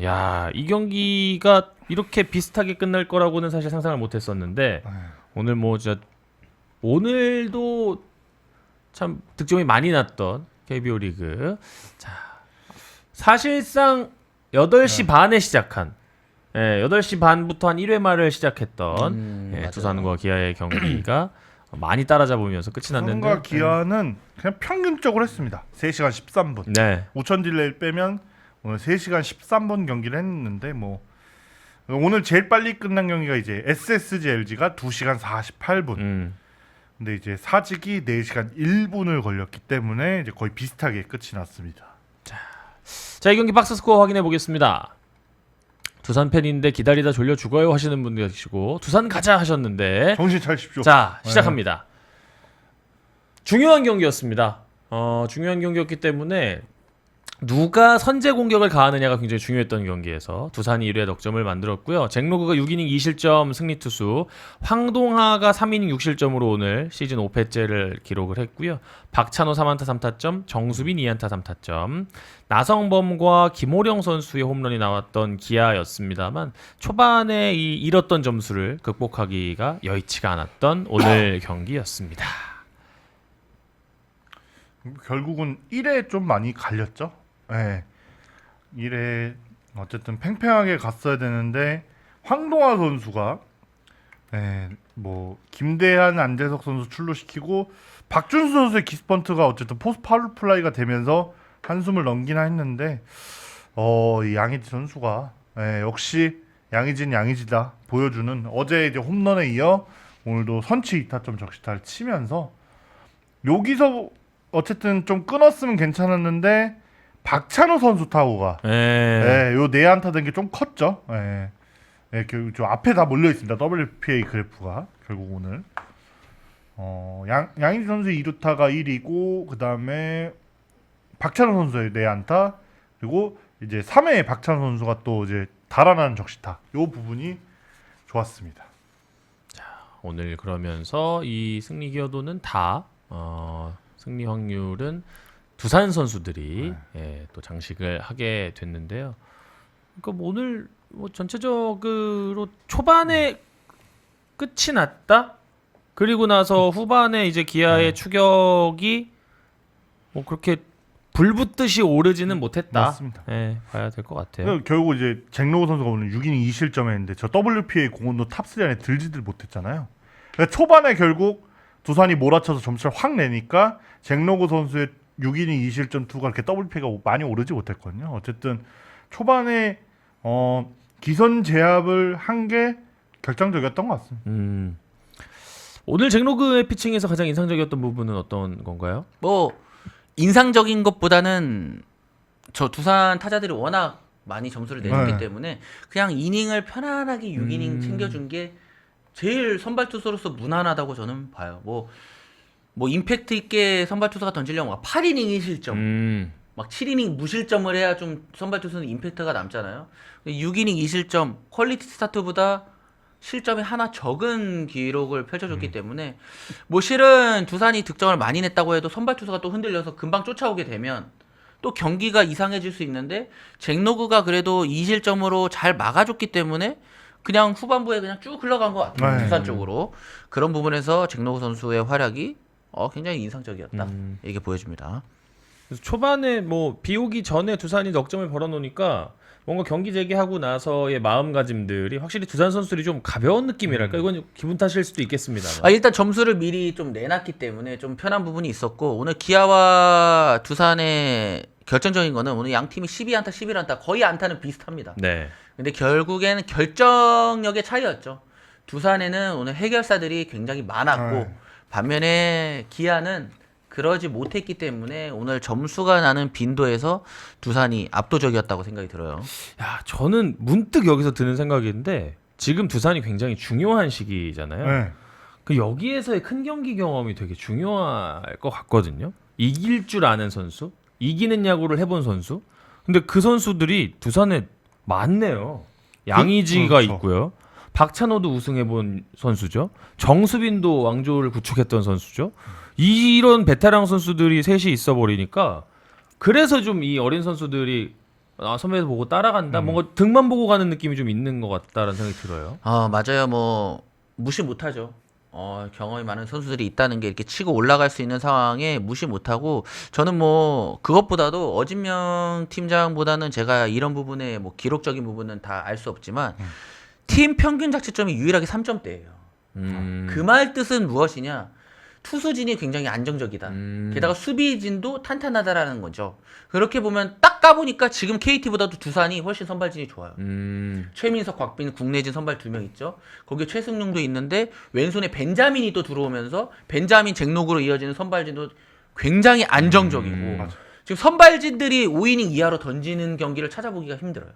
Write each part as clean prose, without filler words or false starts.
야, 이 경기가 이렇게 비슷하게 끝날 거라고는 사실 상상을 못했었는데 오늘 뭐 진짜 오늘도 참 득점이 많이 났던 KBO 리그. 자, 사실상 8시 반에 시작한 8시 반부터 한 1회 말을 시작했던 두산과 기아의 경기가 많이 따라잡으면서 끝이 났는데 두산과 기아는 그냥 평균적으로 했습니다. 3시간 13분. 네. 오천 딜레이 빼면 오늘 3시간 13분 경기를 했는데 뭐 오늘 제일 빨리 끝난 경기가 이제 SSG LG가 2시간 48분. 근데 이제 사직이 4시간 1분을 걸렸기 때문에 이제 거의 비슷하게 끝이 났습니다. 자, 이 경기 박스 스코어 확인해 보겠습니다. 두산 팬인데 기다리다 졸려 죽어요 하시는 분들 계시고 두산 가자 하셨는데 정신 차리십시오. 자, 시작합니다. 중요한 경기였습니다. 중요한 경기였기 때문에 누가 선제 공격을 가하느냐가 굉장히 중요했던 경기에서 두산이 1회 넉점을 만들었고요. 잭로그가 6이닝 2실점 승리 투수, 황동하가 3이닝 6실점으로 오늘 시즌 5패째를 기록을 했고요. 박찬호 3안타 3타점, 정수빈 2안타 3타점, 나성범과 김호령 선수의 홈런이 나왔던 기아였습니다만 초반에 이 잃었던 점수를 극복하기가 여의치가 않았던 오늘 경기였습니다. 결국은 1회 좀 많이 갈렸죠. 네. 1회 어쨌든 팽팽하게 갔어야 되는데 황동화 선수가 뭐 김대한, 안재석 선수 출루시키고 박준수 선수의 기스펀트가 어쨌든 포스 파울 플라이가 되면서 한숨을 넘기나 했는데 이 양의지 선수가 역시 양의지다 보여주는 어제 이제 홈런에 이어 오늘도 선취 2타점 적시타를 치면서 여기서 어쨌든 좀 끊었으면 괜찮았는데 박찬호 선수 타구가 요 내안타 된 게 좀 컸죠. 결국 좀 앞에 다 몰려 있습니다. WPA 그래프가 결국 오늘 양희지 선수의 2루타가 1이고 그 다음에 박찬호 선수의 내안타 그리고 이제 3회에 박찬호 선수가 또 이제 달아나는 적시타 요 부분이 좋았습니다. 자, 오늘 그러면서 이 승리 기여도는 다 승리 확률은 두산 선수들이 또 장식을 하게 됐는데요. 그러니까 뭐 오늘 뭐 전체적으로 초반에 끝이 났다. 그리고 나서 후반에 이제 기아의 추격이 뭐 그렇게 불붙듯이 오르지는 못했다. 맞습니다. 봐야 될 것 같아요. 결국 이제 잭로우 선수가 오늘 6이닝 2실점했는데 저 WPA 공헌도 탑3 안에 들지들 못했잖아요. 그러니까 초반에 결국 두산이 몰아쳐서 점수를 확 내니까 잭로우 선수의 6이닝 2실점 투가 이렇게 WPA가 많이 오르지 못했거든요. 어쨌든 초반에 기선 제압을 한 게 결정적이었던 것 같습니다. 오늘 잭로그의 피칭에서 가장 인상적이었던 부분은 어떤 건가요? 뭐 인상적인 것보다는 저 두산 타자들이 워낙 많이 점수를 내줬기 때문에 그냥 이닝을 편안하게 6이닝 챙겨준 게 제일 선발 투수로서 무난하다고 저는 봐요. 뭐 임팩트 있게 선발 투수가 던지려면 막 8이닝 1실점, 막 7이닝 무실점을 해야 좀 선발 투수는 임팩트가 남잖아요. 6이닝 2실점, 퀄리티 스타트보다 실점이 하나 적은 기록을 펼쳐줬기 때문에 뭐 실은 두산이 득점을 많이 냈다고 해도 선발 투수가 또 흔들려서 금방 쫓아오게 되면 또 경기가 이상해질 수 있는데 잭로그가 그래도 2실점으로 잘 막아줬기 때문에 그냥 후반부에 그냥 쭉 흘러간 것 같아요. 두산 쪽으로. 그런 부분에서 잭로그 선수의 활약이 굉장히 인상적이었다. 이게 보여줍니다. 그래서 초반에 뭐 비 오기 전에 두산이 넉점을 벌어놓으니까 뭔가 경기 재개하고 나서의 마음가짐들이 확실히 두산 선수들이 좀 가벼운 느낌이랄까. 이건 기분 탓일 수도 있겠습니다. 일단 점수를 미리 좀 내놨기 때문에 좀 편한 부분이 있었고 오늘 기아와 두산의 결정적인 거는 오늘 양 팀이 12안타 11안타 거의 안타는 비슷합니다. 네. 근데 결국에는 결정력의 차이였죠. 두산에는 오늘 해결사들이 굉장히 많았고 반면에 기아는 그러지 못했기 때문에 오늘 점수가 나는 빈도에서 두산이 압도적이었다고 생각이 들어요. 야, 저는 문득 여기서 드는 생각인데 지금 두산이 굉장히 중요한 시기잖아요. 그 여기에서의 큰 경기 경험이 되게 중요할 것 같거든요. 이길 줄 아는 선수, 이기는 야구를 해본 선수. 근데 그 선수들이 두산에 많네요. 양의지가 그렇죠. 있고요. 박찬호도 우승해본 선수죠. 정수빈도 왕조를 구축했던 선수죠. 이런 베테랑 선수들이 셋이 있어버리니까 그래서 좀 이 어린 선수들이 선배도 보고 따라간다. 뭔가 등만 보고 가는 느낌이 좀 있는 것 같다라는 생각이 들어요. 맞아요. 뭐 무시 못하죠. 경험이 많은 선수들이 있다는 게 이렇게 치고 올라갈 수 있는 상황에 무시 못하고 저는 뭐 그것보다도 어진명 팀장보다는 제가 이런 부분에 뭐 기록적인 부분은 다 알 수 없지만 팀 평균 자책점이 유일하게 3점대예요. 그 말 뜻은 무엇이냐? 투수진이 굉장히 안정적이다. 게다가 수비진도 탄탄하다라는 거죠. 그렇게 보면 딱 까보니까 지금 KT보다도 두산이 훨씬 선발진이 좋아요. 최민석, 곽빈, 국내진 선발 2명 있죠. 거기에 최승용도 있는데 왼손에 벤자민이 또 들어오면서 벤자민 잭록으로 이어지는 선발진도 굉장히 안정적이고 지금 선발진들이 5이닝 이하로 던지는 경기를 찾아보기가 힘들어요.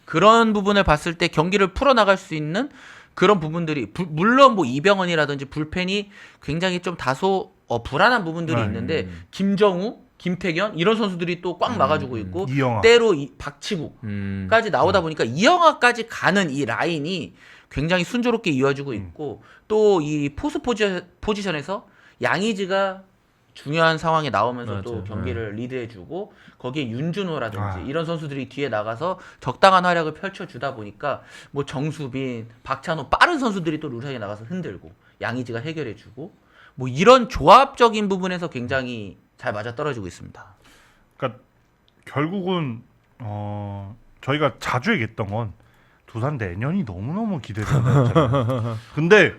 그런 부분을 봤을 때 경기를 풀어나갈 수 있는 그런 부분들이 물론 뭐 이병헌이라든지 불펜이 굉장히 좀 다소 불안한 부분들이 있는데 김정우, 김태견 이런 선수들이 또 꽉 막아주고 있고 이영하. 때로 박치구까지 나오다 보니까 이영하까지 가는 이 라인이 굉장히 순조롭게 이어지고 있고 또 이 포수 포지션에서 양의지가 중요한 상황에 나오면서 또 경기를 리드해주고 거기에 윤준호라든지 이런 선수들이 뒤에 나가서 적당한 활약을 펼쳐주다 보니까 뭐 정수빈, 박찬호 빠른 선수들이 또 루상에 나가서 흔들고 양의지가 해결해주고 뭐 이런 조합적인 부분에서 굉장히 잘 맞아떨어지고 있습니다. 그러니까 결국은 저희가 자주 얘기했던 건 두산 내년이 너무너무 기대된다. 근데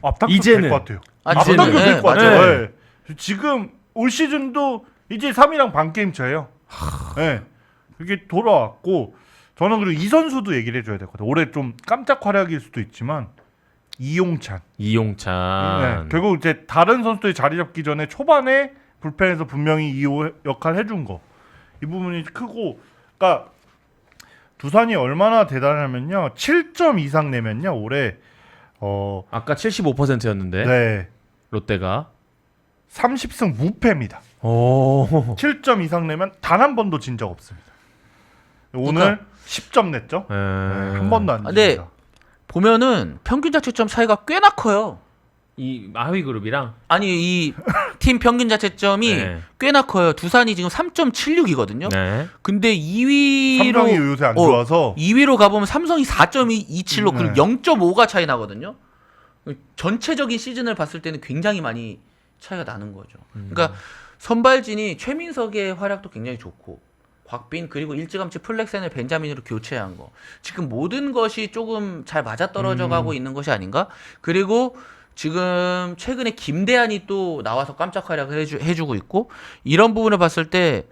앞당겨도 이제는. 될 것 같아요. 이제는. 앞당겨도 될 것 맞아요. 같아요. 네. 지금 올 시즌도 이제 3위랑 반 게임 차예요. 네. 이게 돌아왔고 저는 그리고 이 선수도 얘기를 해줘야 될 것 같아요. 올해 좀 깜짝 활약일 수도 있지만 이용찬. 네. 결국 이제 다른 선수들이 자리 잡기 전에 초반에 불펜에서 분명히 이 역할 해준 거. 이 부분이 크고, 그러니까 두산이 얼마나 대단하면요, 7점 이상 내면요 올해 아까 75%였는데 네, 롯데가 30승 무패입니다. 오. 7점 이상 내면 단 한 번도 진 적 없습니다. 오늘 그러니까, 10점 냈죠. 네, 한 번도 안 근데 집니다. 보면은 평균 자책점 차이가 꽤나 커요. 이 하위 그룹이랑 아니 이 팀 평균 자책점이 네. 꽤나 커요. 두산이 지금 3.76이거든요. 네. 근데 2위로 삼성이 요새 안 좋아서 2위로 가보면 삼성이 4.27로 네. 그리고 0.5가 차이 나거든요. 전체적인 시즌을 봤을 때는 굉장히 많이 차이가 나는 거죠. 그러니까 선발진이 최민석의 활약도 굉장히 좋고 곽빈 그리고 일찌감치 플렉센을 벤자민으로 교체한 거 지금 모든 것이 조금 잘 맞아떨어져 가고 있는 것이 아닌가. 그리고 지금 최근에 김대한이 또 나와서 깜짝 활약을 해주고 있고 이런 부분을 봤을 때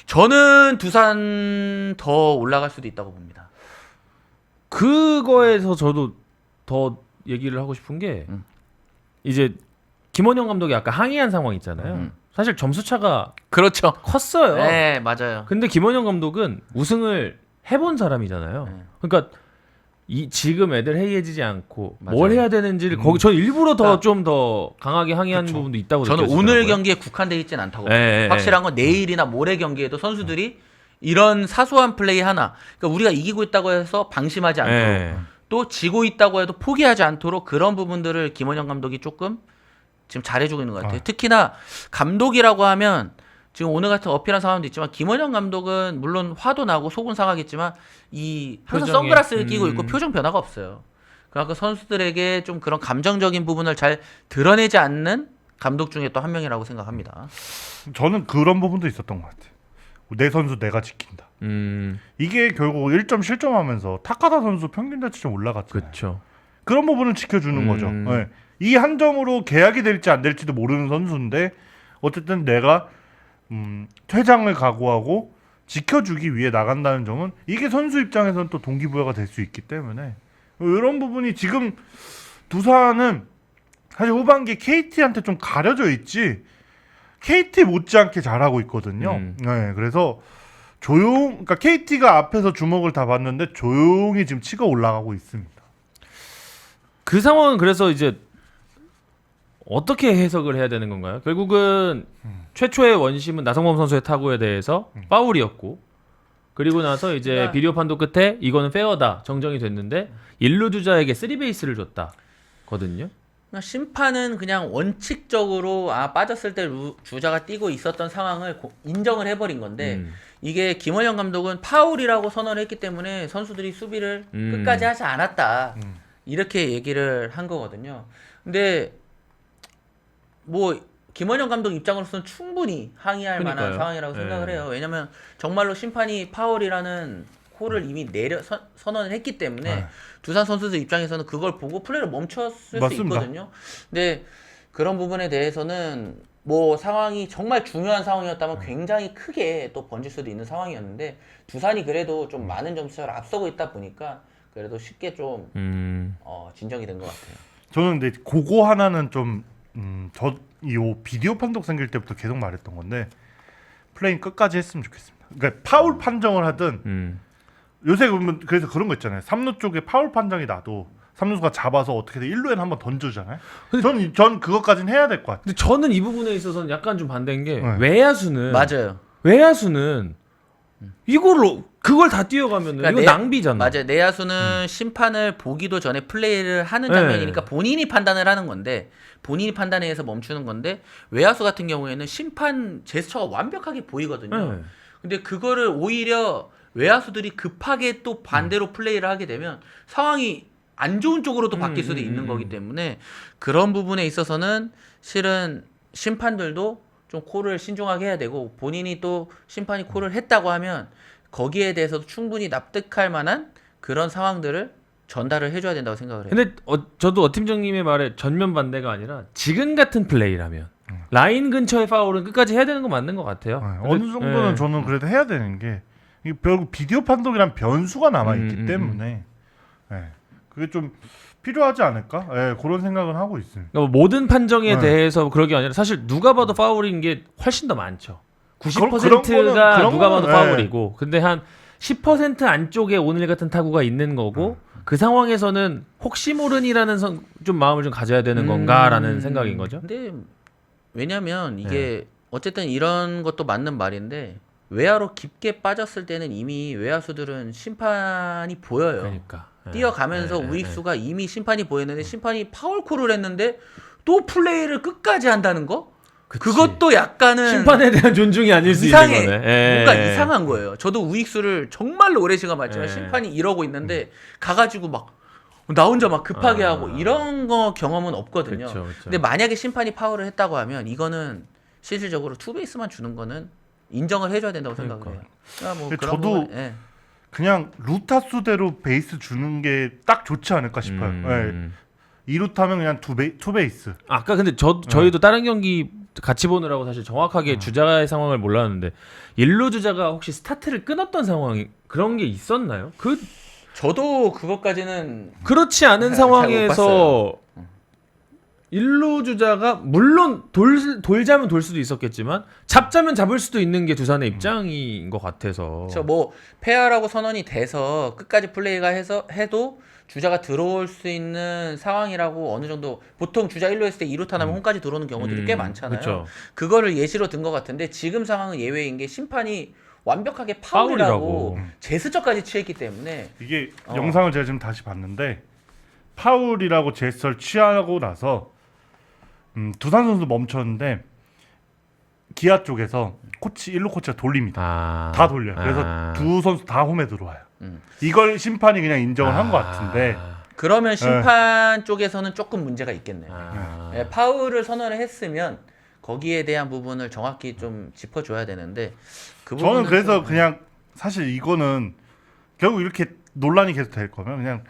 저는 두산 더 올라갈 수도 있다고 봅니다. 그거에서 저도 더 얘기를 하고 싶은 게 이제 김원영 감독이 아까 항의한 상황 있잖아요. 사실 점수 차가 그렇죠. 컸어요. 네, 맞아요. 근데 김원영 감독은 우승을 해본 사람이잖아요. 네. 그러니까 지금 애들 해이해지지 않고 맞아요. 뭘 해야 되는지를 거기 전 일부러 그러니까 좀 더 강하게 항의하는 그쵸. 부분도 있다고 저는 느껴지더라고요. 오늘 경기에 국한돼 있지는 않다고 네, 봅니다. 네, 확실한 건 내일이나 모레 경기에도 선수들이 이런 사소한 플레이 하나 그러니까 우리가 이기고 있다고 해서 방심하지 않도록 네. 또 지고 있다고 해도 포기하지 않도록 그런 부분들을 김원영 감독이 조금 지금 잘해주고 있는 것 같아요. 특히나 감독이라고 하면 지금 오늘 같은 어필한 상황도 있지만 김원영 감독은 물론 화도 나고 속은 상하겠지만 이 항상 표정에, 선글라스를 끼고 있고 표정 변화가 없어요. 그러니까 선수들에게 좀 그런 감정적인 부분을 잘 드러내지 않는 감독 중에 또 한 명이라고 생각합니다. 저는 그런 부분도 있었던 것 같아요. 내 선수 내가 지킨다. 이게 결국 1점 실점하면서 타카다 선수 평균 자책점 올라갔잖아요. 그렇죠. 그런 부분을 지켜주는 거죠. 네. 이 한 점으로 계약이 될지 안 될지도 모르는 선수인데 어쨌든 내가 퇴장을 각오하고 지켜주기 위해 나간다는 점은 이게 선수 입장에서는 또 동기부여가 될 수 있기 때문에 이런 부분이 지금 두산은 사실 후반기 KT한테 좀 가려져 있지 KT 못지않게 잘하고 있거든요. 네, 그래서 그러니까 KT가 앞에서 주목을 다 받는데 조용히 지금 치고 올라가고 있습니다. 그 상황은 그래서 이제 어떻게 해석을 해야 되는 건가요? 결국은 최초의 원심은 나성범 선수의 타구에 대해서 파울이었고 그리고 나서 이제 그러니까 비디오 판독 끝에 이거는 페어다 정정이 됐는데 1루 주자에게 3베이스를 줬다거든요. 그러니까 심판은 그냥 원칙적으로 빠졌을 때 주자가 뛰고 있었던 상황을 인정을 해버린 건데 이게 김원영 감독은 파울이라고 선언을 했기 때문에 선수들이 수비를 끝까지 하지 않았다. 이렇게 얘기를 한 거거든요. 근데 뭐 김원영 감독 입장으로서는 충분히 항의할 만한 그러니까요. 상황이라고 네. 생각을 해요. 왜냐면 정말로 심판이 파울이라는 콜을 이미 선언을 했기 때문에 네. 두산 선수들 입장에서는 그걸 보고 플레이를 멈췄을 수 맞습니다. 있거든요. 근데 그런 부분에 대해서는 뭐 상황이 정말 중요한 상황이었다면 굉장히 크게 또 번질 수도 있는 상황이었는데 두산이 그래도 좀 많은 점수를 앞서고 있다 보니까 그래도 쉽게 좀 진정이 된 것 같아요. 저는 근데 그거 하나는 좀 이 비디오 판독 생길 때부터 계속 말했던 건데 플레이 끝까지 했으면 좋겠습니다. 그러니까 파울 판정을 하든 요새 그러면 그래서 그런 거 있잖아요. 3루 쪽에 파울 판정이 나도 3루수가 잡아서 어떻게든 1루에는 한번 던져주잖아요. 전 그것까지는 해야 될 것 같아요. 근데 저는 이 부분에 있어서는 약간 좀 반대인 게 네. 외야수는 그걸 다 뛰어가면은 그러니까 이거 낭비잖아. 맞아요. 내야수는 심판을 보기도 전에 플레이를 하는 장면이니까 본인이 판단을 하는 건데 본인이 판단해서 멈추는 건데 외야수 같은 경우에는 심판 제스처가 완벽하게 보이거든요. 네. 근데 그거를 오히려 외야수들이 급하게 또 반대로 플레이를 하게 되면 상황이 안 좋은 쪽으로 또 바뀔 수도 있는 거기 때문에 그런 부분에 있어서는 실은 심판들도 좀 콜을 신중하게 해야 되고 본인이 또 심판이 콜을 했다고 하면 거기에 대해서도 충분히 납득할 만한 그런 상황들을 전달을 해줘야 된다고 생각을 해요. 근데 저도 어팀장님의 말에 전면 반대가 아니라 지금 같은 플레이라면 라인 근처의 파울은 끝까지 해야 되는 거 맞는 것 같아요. 어느 정도는 저는 그래도 해야 되는 게 이게 결국 비디오 판독이란 변수가 남아 있기 때문에 그게 좀 필요하지 않을까? 그런 생각은 하고 있습니다. 그러니까 뭐 모든 판정에 대해서 그런 게 아니라 사실 누가 봐도 파울인 게 훨씬 더 많죠. 90%가 그런 누가 봐도 거는, 파울이고 근데 한 10% 안쪽에 오늘 같은 타구가 있는 거고 그 상황에서는 혹시 모르니라는 좀 마음을 좀 가져야 되는 건가라는 생각인 거죠. 근데 왜냐면 이게 어쨌든 이런 것도 맞는 말인데 외야로 깊게 빠졌을 때는 이미 외야수들은 심판이 보여요. 그러니까 뛰어가면서 우익수가 이미 심판이 보였는데 심판이 파울콜을 했는데 또 플레이를 끝까지 한다는 거? 그것도 약간은 심판에 대한 존중이 아닐 수 이상해. 있는 거네. 뭔가 이상한 거예요. 저도 우익수를 정말로 오래 시간 봤지만 예. 심판이 이러고 있는데 가가지고 막 나 혼자 막 급하게 하고 이런 거 경험은 없거든요. 그쵸. 근데 만약에 심판이 파울을 했다고 하면 이거는 실질적으로 투베이스만 주는 거는 인정을 해줘야 된다고 생각을 해요. 그러니까 뭐 그런 저도 부분, 예. 그냥 루타수대로 베이스 주는 게 딱 좋지 않을까 싶어요. 2루타면 그냥 투베이스. 아까 근데 저희도 다른 경기 같이 보느라고 사실 정확하게 주자의 상황을 몰랐는데 1루 주자가 혹시 스타트를 끊었던 상황이 그런 게 있었나요? 저도 그것까지는 그렇지 않은 잘 상황에서 1루 주자가 물론 돌자면 돌 수도 있었겠지만 잡자면 잡을 수도 있는 게 두산의 입장인 것 같아서. 그렇죠. 뭐 페어라고 선언이 돼서 끝까지 플레이가 해도 주자가 들어올 수 있는 상황이라고 어느 정도 보통 주자 1루 했을 때 2루타 나면 홈까지 들어오는 경우들이 꽤 많잖아요. 그쵸. 그거를 예시로 든 것 같은데 지금 상황은 예외인 게 심판이 완벽하게 파울이라고 제스처까지 취했기 때문에 이게 영상을 제가 지금 다시 봤는데 파울이라고 제스처를 취하고 나서 두산 선수 멈췄는데 기아 쪽에서 1루 코치가 돌립니다. 다 돌려요. 그래서 두 선수 다 홈에 들어와요. 이걸 심판이 그냥 인정을 한 것 같은데 그러면 심판 쪽에서는 조금 문제가 있겠네요. 네, 파울을 선언을 했으면 거기에 대한 부분을 정확히 좀 짚어줘야 되는데 그 저는 그래서 좀, 그냥 사실 이거는 결국 이렇게 논란이 계속 될 거면 그냥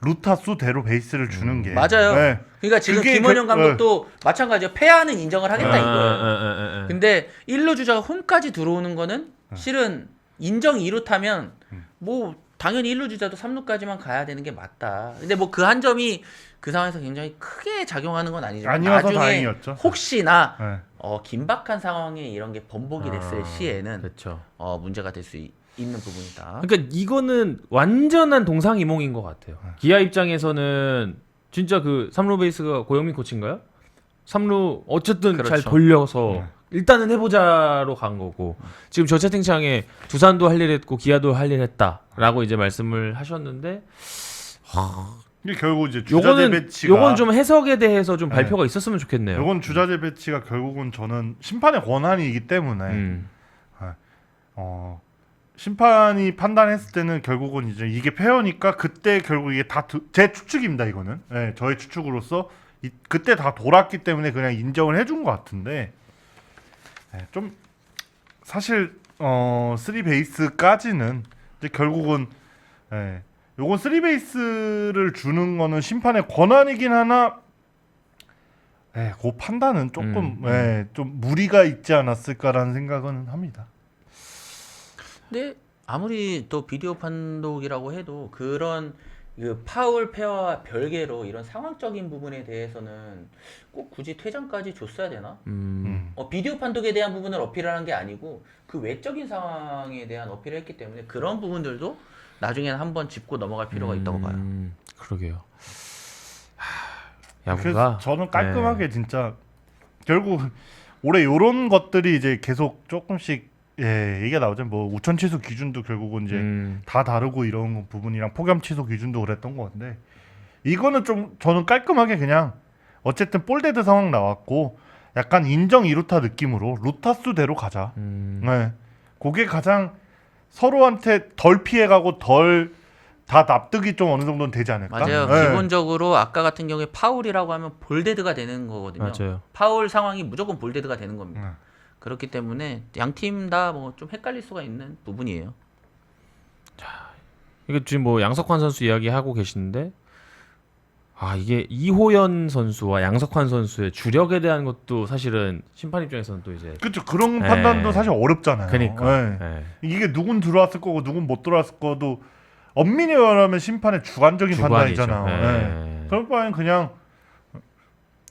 루타수대로 베이스를 주는 게 맞아요. 네. 그러니까 지금 그게 김원영 감독도 마찬가지예요. 패하는 인정을 하겠다 이거예요. 근데 1루 주자가 홈까지 들어오는 거는 실은 인정 2루 타면 뭐 당연히 1루 주자도 3루까지만 가야 되는 게 맞다. 근데 뭐 그 한 점이 그 상황에서 굉장히 크게 작용하는 건 아니지만 아니어서 나중에 다행이었죠. 혹시나 네. 긴박한 상황에 이런 게 번복이 됐을 시에는 그렇죠. 문제가 될 수 있는 부분이다. 그러니까 이거는 완전한 동상이몽인 것 같아요. 기아 입장에서는 진짜 그 3루 베이스가 고영민 코치인가요? 3루 어쨌든 그렇죠. 잘 돌려서 일단은 해보자로 간 거고 지금 저 채팅창에 두산도 할 일 했고 기아도 할 일 했다라고 이제 말씀을 하셨는데 이게 결국 이제 주자재 배치가 요건 좀 해석에 대해서 좀 발표가 있었으면 좋겠네요. 요건 주자재 배치가 결국은 저는 심판의 권한이기 때문에 심판이 판단했을 때는 결국은 이제 이게 페어니까 그때 결국 이게 다 제 추측입니다. 이거는 저의 추측으로서 그때 다 돌았기 때문에 그냥 인정을 해준 것 같은데 좀 사실 3베이스까지는 이제 결국은 요건 3베이스를 주는 거는 심판의 권한이긴 하나 그 판단은 조금 좀 무리가 있지 않았을까라는 생각은 합니다. 근데 아무리 또 비디오 판독이라고 해도 그런 그 파울 페어와 별개로 이런 상황적인 부분에 대해서는 꼭 굳이 퇴장까지 줬어야 되나? 비디오 판독에 대한 부분을 어필하는 게 아니고 그 외적인 상황에 대한 어필을 했기 때문에 그런 부분들도 나중에는 한번 짚고 넘어갈 필요가 있다고 봐요. 그러게요. 그래서 야구가 저는 깔끔하게 진짜 결국 올해 이런 것들이 이제 계속 조금씩 얘기가 나오죠. 뭐 우천 취소 기준도 결국은 이제 다 다르고 이런 부분이랑 폭염 취소 기준도 그랬던 것 같은데 이거는 좀 저는 깔끔하게 그냥 어쨌든 볼데드 상황 나왔고 약간 인정 이루타 느낌으로 루타수대로 가자. 그게 가장 서로한테 덜 피해가고 덜 다 납득이 좀 어느 정도는 되지 않을까? 맞아요. 기본적으로 아까 같은 경우에 파울이라고 하면 볼데드가 되는 거거든요. 맞아요. 파울 상황이 무조건 볼데드가 되는 겁니다. 그렇기 때문에 양 팀 다 뭐 좀 헷갈릴 수가 있는 부분이에요. 이거 지금 뭐 양석환 선수 이야기하고 계시는데 이게 이호연 선수와 양석환 선수의 주력에 대한 것도 사실은 심판 입장에서는 또 이제 그렇죠. 그런 판단도 사실 어렵잖아요. 그러니까 이게 누군 들어왔을 거고 누군 못 들어왔을 거도 엄밀히 말하면 심판의 주관적인 주관이죠. 판단이잖아요. 그럴 바에는 그냥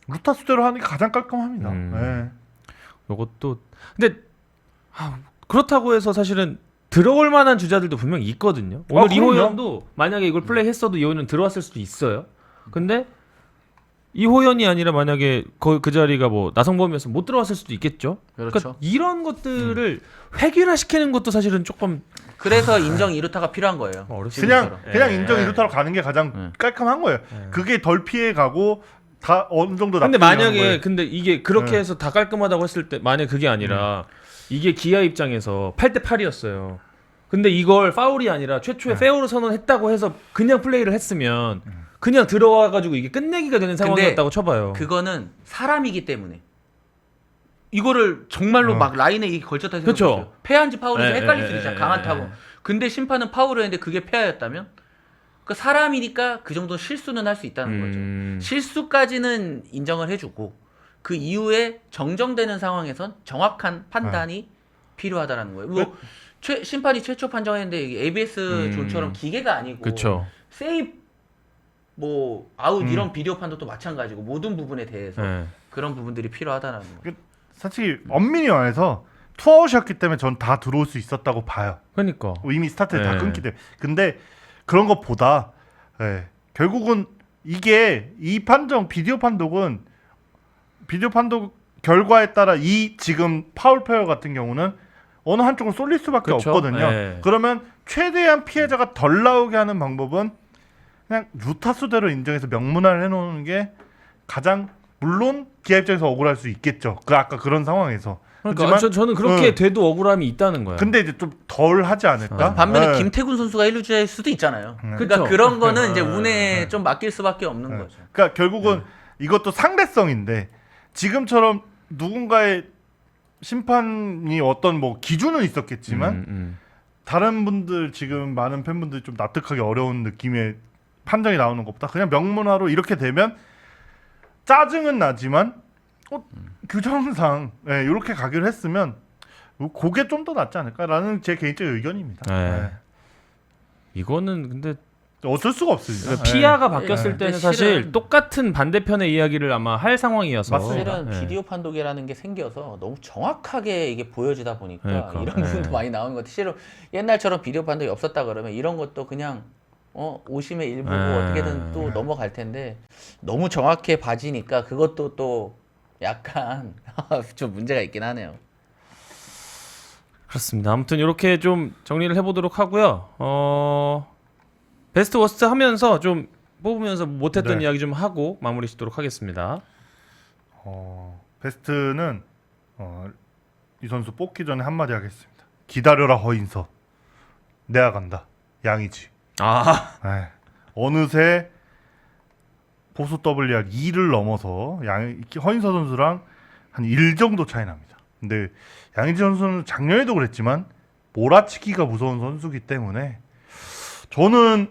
루타수대로 하는 게 가장 깔끔합니다. 요것도 근데 그렇다고 해서 사실은 들어올 만한 주자들도 분명히 있거든요. 오늘 그럼요. 이호연도 만약에 이걸 플레이했어도 이호연은 들어왔을 수도 있어요. 근데 이호연이 아니라 만약에 그 자리가 뭐 나성범이었으면 못 들어왔을 수도 있겠죠. 그렇죠. 그러니까 이런 것들을 획일화시키는 것도 사실은 조금 그래서 인정 이루타가 필요한 거예요. 그냥 지금처럼. 인정 이루타로 가는 게 가장 깔끔한 거예요. 그게 덜 피해 가고 다 어느 정도 근데 납득이 가는 만약에 거예요. 근데 이게 그렇게 해서 다 깔끔하다고 했을 때 만약 그게 아니라 이게 기아 입장에서 8대 8이었어요. 근데 이걸 파울이 아니라 최초에 페어로 선언했다고 해서 그냥 플레이를 했으면 그냥 들어와 가지고 이게 끝내기가 되는 상황이었다고 쳐봐요. 그거는 사람이기 때문에 이거를 정말로 막 라인에 이게 걸쳤다 그쵸. 생각해요. 패한지 파울인지 헷갈릴 수 있잖아. 예, 강한 예, 타고. 근데 심판은 파울을 했는데 그게 패하였다면 그 사람이니까 그 정도 실수는 할 수 있다는 거죠. 실수까지는 인정을 해주고 그 이후에 정정되는 상황에선 정확한 판단이 필요하다라는 거예요. 뭐 심판이 최초 판정했는데 이게 ABS 존처럼 기계가 아니고 그쵸. 세이브 뭐 아웃 이런 비디오 판도도 마찬가지고 모든 부분에 대해서 그런 부분들이 필요하다는 거. 사실 엄밀히 말해서 투아웃이었기 때문에 전 다 들어올 수 있었다고 봐요. 그러니까 이미 스타트에 다 끊기 때문에. 근데 그런 것보다 결국은 이게 이 판정 비디오 판독은 비디오 판독 결과에 따라 이 지금 파울 페어 같은 경우는 어느 한쪽으로 쏠릴 수밖에 그쵸? 없거든요. 그러면 최대한 피해자가 덜 나오게 하는 방법은 그냥 루타수대로 인정해서 명문화를 해놓는 게 가장 물론 기아 입장에서 억울할 수 있겠죠. 아까 그런 상황에서. 그러니까 저는 그렇게 돼도 억울함이 있다는 거야. 근데 이제 좀 덜 하지 않을까? 반면에 김태군 선수가 1루주자일 수도 있잖아요. 그러니까 그쵸. 그런 거는 이제 운에 좀 맡길 수밖에 없는 거죠. 그러니까 결국은 이것도 상대성인데 지금처럼 누군가의 심판이 어떤 뭐 기준은 있었겠지만 다른 분들 지금 많은 팬분들이 좀 납득하기 어려운 느낌의 판정이 나오는 것보다 그냥 명문화로 이렇게 되면 짜증은 나지만 규정상 이렇게 가기로 했으면 그게 좀 더 낫지 않을까라는 제 개인적인 의견입니다. 이거는 근데 어쩔 수가 없습니다. 피아가 바뀌었을 때는 근데 사실 실은- 똑같은 반대편의 이야기를 아마 할 상황이어서 사실은 비디오 판독이라는 게 생겨서 너무 정확하게 이게 보여지다 보니까 그러니까, 이런 부분도 많이 나오는 것 같아요. 실은 옛날처럼 비디오 판독이 없었다 그러면 이런 것도 그냥 오심의 일부고 어떻게든 또 넘어갈 텐데 너무 정확해 봐지니까 그것도 또 약간 좀 문제가 있긴 하네요. 그렇습니다. 아무튼 이렇게 좀 정리를 해보도록 하고요. 베스트 워스트 하면서 좀 뽑으면서 못했던 네. 이야기 좀 하고 마무리 짓도록 하겠습니다. 베스트는 이 선수 뽑기 전에 한마디 하겠습니다. 기다려라 허인서. 내야 간다. 양이지. 아, 네. 어느새 포수 WR 2를 넘어서 허인서 선수랑 한 1 정도 차이 납니다. 근데 양의지 선수는 작년에도 그랬지만 몰아치기가 무서운 선수기 때문에 저는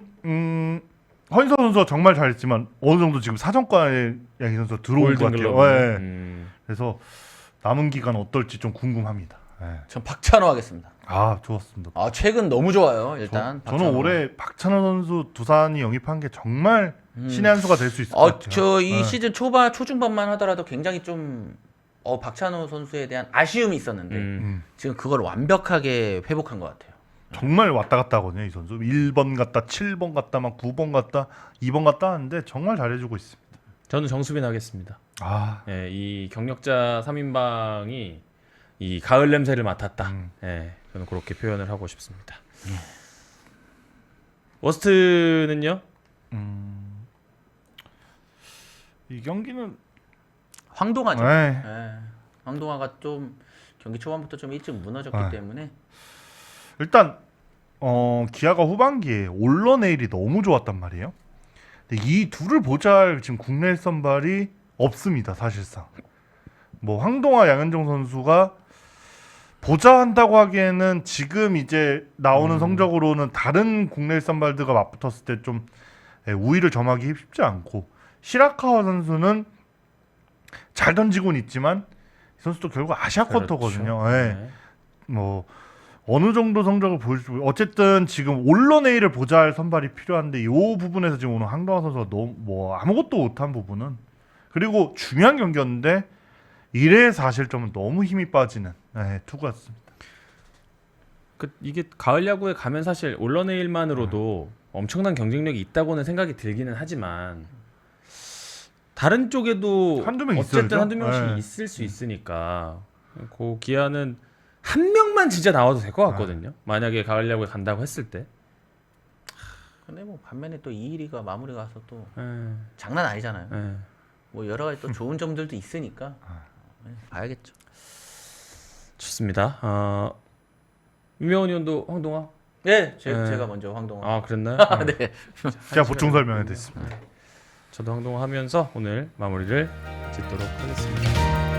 허인서 선수가 정말 잘했지만 어느 정도 지금 사정과에 양의지 선수가 들어올 것 같아요. 골든글러브. 네. 그래서 남은 기간 어떨지 좀 궁금합니다. 네. 전 박찬호 하겠습니다. 아 좋았습니다. 아 최근 너무 좋아요. 일단 저는 박찬호. 올해 박찬호 선수 두산이 영입한 게 정말 신의 한 수가 될 수 있을 것 같아요. 저 이 네. 시즌 초중반만 하더라도 굉장히 좀 박찬호 선수에 대한 아쉬움이 있었는데 지금 그걸 완벽하게 회복한 것 같아요. 정말 왔다 갔다 하거든요 이 선수. 1번 갔다 7번 갔다 막 9번 갔다 2번 갔다 하는데 정말 잘해주고 있습니다. 저는 정수빈 하겠습니다. 아 예, 이 경력자 3인방이 이 가을 냄새를 맡았다. 예, 저는 그렇게 표현을 하고 싶습니다. 워스트는요? 이 경기는 황동하죠. 네. 예. 황동화가 좀 경기 초반부터 좀 일찍 무너졌기 네. 때문에 일단 기아가 후반기에 올러내일이 너무 좋았단 말이에요. 근데 이 둘을 보잘 지금 국내 선발이 없습니다 사실상. 뭐 황동화, 양현종 선수가 보좌한다고 하기에는 지금 이제 나오는 성적으로는 다른 국내 선발들과 맞붙었을 때 좀 우위를 점하기 쉽지 않고 시라카와 선수는 잘 던지고는 있지만 이 선수도 결국 아시아 쿼터거든요. 예. 네. 뭐 어느 정도 성적을 보여주고 어쨌든 지금 올러내일을 보잘 선발이 필요한데 이 부분에서 지금 오늘 황동화 선수가 너무 뭐 아무것도 못한 부분은 그리고 중요한 경기였는데 1회 4실점은 너무 힘이 빠지는 투구였습니다. 이게 가을 야구에 가면 사실 올러내일만으로도 엄청난 경쟁력이 있다고는 생각이 들기는 하지만 다른 쪽에도 한두 명 어쨌든 있어야죠. 한두 명씩 네. 있을 수 있으니까 그 기아는 한 명만 진짜 나와도 될 것 같거든요. 만약에 가을 야구에 간다고 했을 때. 근데 뭐 반면에 또 이일이가 마무리 가서 또 예, 장난 아니잖아요. 예. 뭐 여러 가지 또 좋은 점들도 있으니까 봐야겠죠. 좋습니다. 유명원 의원도 황동화? 네, 네. 제가 먼저 황동화. 아 그랬나요? 네. 제가 보충 설명해 드렸습니다. 저도 황동화 하면서 오늘 마무리를 짓도록 하겠습니다.